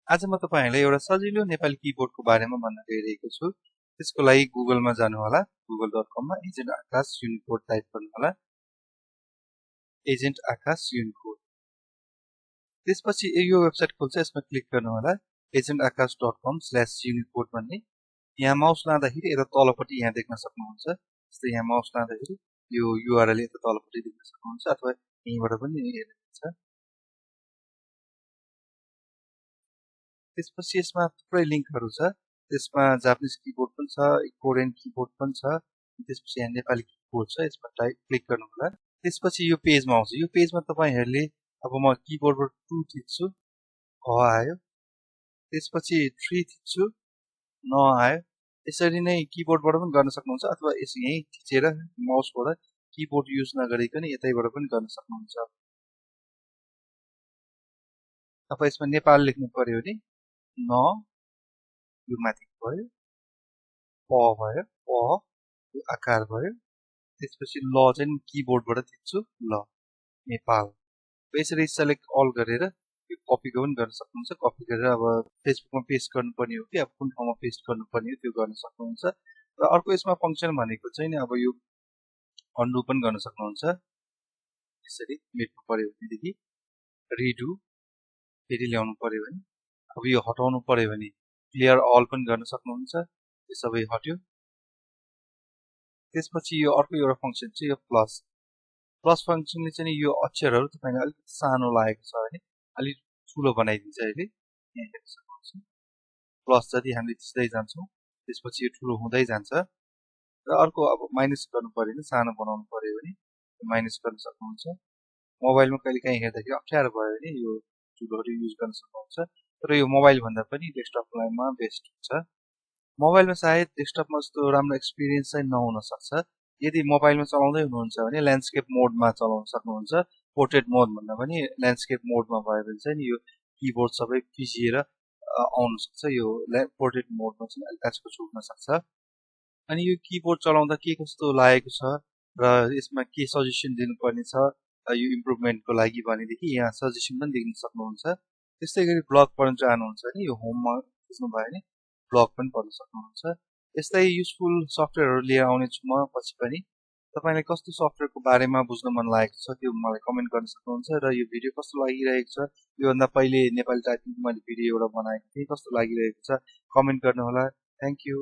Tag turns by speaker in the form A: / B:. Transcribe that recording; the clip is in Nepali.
A: आज म तपाईहरुलाई एउटा सजिलो नेपाली किबोर्डको बारेमा भन्न गइरहेको छु। त्यसको लागि गुगलमा जानु होला। google.com मा एजेन्ट आकाश युनिकोड टाइप गर्नु होला। एजेन्ट आकाश युनिकोड। त्यसपछि यो वेबसाइट खोल्छ, यसमा क्लिक गर्नु होला। agentaakash.com/unicode भन्ने। यहाँ माउस लाँदाखेरि यता तलपट्टि यहाँ देख्न सक्नुहुन्छ। जस्तै यहाँ माउस लाँदाखेरि यो URL यता तलपट्टि देख्न सक्नुहुन्छ अथवा यहीँबाट पनि हेर्न सक्नुहुन्छ। त्यसपछि यसमा थुप्रै लिंकहरु छ। त्यसमा जापानिज किबोर्ड पनि छ, कोरियन किबोर्ड पनि छ। त्यसपछि यहाँ नेपाली किबोर्ड छ, यसमा क्लिक गर्नु होला। त्यसपछि यो पेजमा आउँछ। यो पेजमा तपाईहरुले अब म किबोर्डबाट 2 थिच्छु, आयो। त्यसपछि 3 थिच्छु, आयो। यसरी नै किबोर्डबाट पनि गर्न सक्नुहुन्छ अथवा यही थिचेर माउसबाट किबोर्ड युज नगरिकन यतैबाट पनि गर्न सक्नुहुन्छ। अब यसमा नेपाल लेख्नु पर्यो भने यो माथि भयो, भयो, यो आकार भयो। त्यसपछि ल चाहिँ किबोर्डबाट थिच्छु, नेपाल। यसरी सेलेक्ट अल गरेर यो कपीको पनि गर्न सक्नुहुन्छ। कपी गरेर अब फेसबुकमा पेस्ट गर्नुपर्ने हो कि अब कुन ठाउँमा पेस्ट गर्नुपर्ने हो त्यो गर्न सक्नुहुन्छ। र अर्को यसमा फंक्सन भनेको चाहिँ अब यो अन्डु पनि गर्न सक्नुहुन्छ। यसरी मेट्नु पर्यो भनेदेखि रिडु फेरि ल्याउनु पर्यो भने, अब यो हटाउनु पर्यो भने क्लियर अल पनि गर्न सक्नुहुन्छ। यो सबै हट्यो। त्यसपछि यो अर्को एउटा फंक्सन चाहिँ यो प्लस फंक्सनले चाहिँ यो अक्षरहरु तपाईलाई अलिक सानो लागेको छ भने अलि ठुलो बनाइदिन्छ। अहिले यहाँ हेर्न सक्नुहुन्छ। प्लस जति हामीले थिच्दै जान्छौं त्यसपछि यो ठुलो हुँदै जान्छ। र अर्को अब माइनस गर्नु पर्यो भने, सानो बनाउनु पर्यो भने माइनस गर्न सक्नुहुन्छ। मोबाइलमा कहिलेकाहीँ हेर्दाखेरि अप्ठ्यारो भयो भने यो टुलहरु युज गर्न सक्नुहुन्छ। तर यो मोबाइल भन्दा पनि डेस्कटपमा बेस्ट हुन्छ। मोबाइलमा सायद डेस्कटपमा जस्तो राम्रो एक्सपिरियन्स चाहिँ नहुन सक्छ। यदि मोबाइलमा चलाउँदै हुनुहुन्छ भने ल्यान्डस्केप मोडमा चलाउन सक्नुहुन्छ। पोर्ट्रेट मोड भन्दा पनि ल्यान्डस्केप मोडमा भयो भने चाहिँ यो किबोर्ड सबै फिजिएर आउन सक्छ। यो पोर्ट्रेट मोडमा चाहिँ अलि काचको हुन सक्छ। अनि यो किबोर्ड चलाउँदा के कस्तो लागेको छ र यसमा के सजेसन दिनुपर्ने छ यो इम्प्रुभमेन्टको लागि भनेदेखि यहाँ सजेसन पनि देख्न सक्नुहुन्छ। त्यस्तै गरी ब्लग पढ्न चाहनुहुन्छ भने यो होममा थिच्नु भयो भने ब्लग पनि पढ्न सक्नुहुन्छ। यस्तै युजफुल सफ्टवेयरहरु लिएर आउने छु म पछि पनि। तपाईलाई कस्तो सफ्टवेयरको बारेमा बुझ्न मन लागेको छ त्यो मलाई कमेन्ट गर्न सक्नुहुन्छ। र यो भिडियो कस्तो लागिरहेको छ, यो भन्दा पहिले नेपाली टाइपिङको मैले भिडियो एउटा बनाएको थिएँ, कस्तो लागिरहेको छ कमेन्ट गर्नु होला। Thank you.